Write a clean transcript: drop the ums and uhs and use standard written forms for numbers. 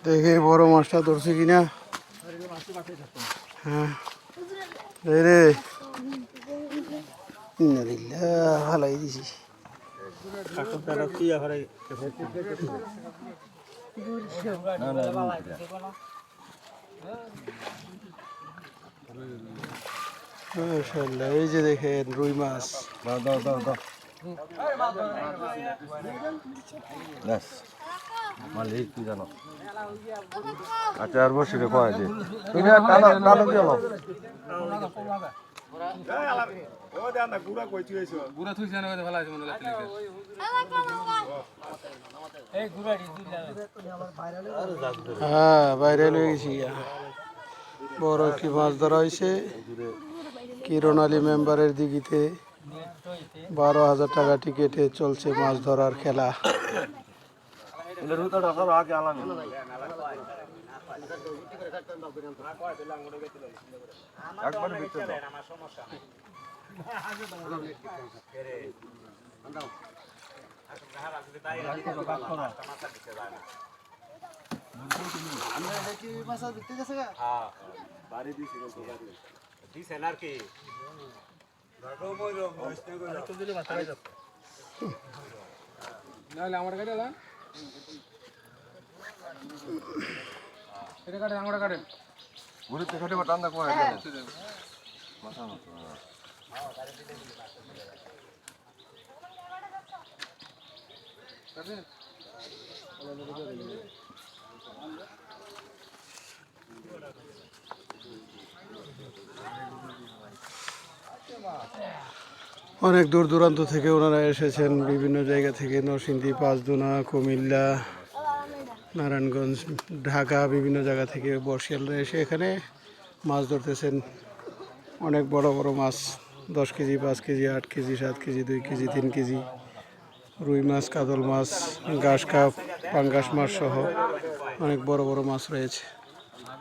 দেখে বড় মাছটা ধরছে কিনা। হ্যাঁ রে ভালাই দিছি। এই যে দেখেন রুই মাছ। মালিক কি জানো আচ্ছা আর বসে রে কয় যে তুমি টানো টানো কি হলো হ্যাঁ বাইরে লয়ে গেছি। বড় একটি মাছ ধরা হয়েছে কিরণ আলী মেম্বারের দিঘিতে। 12,000 টাকা টিকিটে চলছে মাছ ধরার খেলা। আমার কাছে এটা কাটেন আমরা কাটেন ঘুরিতে কাটে বা টান্দা কয় মাথা মতো অনেক দূর দূরান্ত থেকে ওনারা এসেছেন, বিভিন্ন জায়গা থেকে, নরসিংদী, পাঁচদুনা, কুমিল্লা, নারায়ণগঞ্জ, ঢাকা, বিভিন্ন জায়গা থেকে বর্ষিয়ালরা এসে এখানে মাছ ধরতেছেন। অনেক বড় বড় মাছ, 10 KG, 5 KG, 8 KG, 7 KG, 2 KG, 3 KG রুই মাছ, কাতল মাছ, ঘাস কাপ, পাঙ্গাস মাছ সহ অনেক বড় বড় মাছ রয়েছে।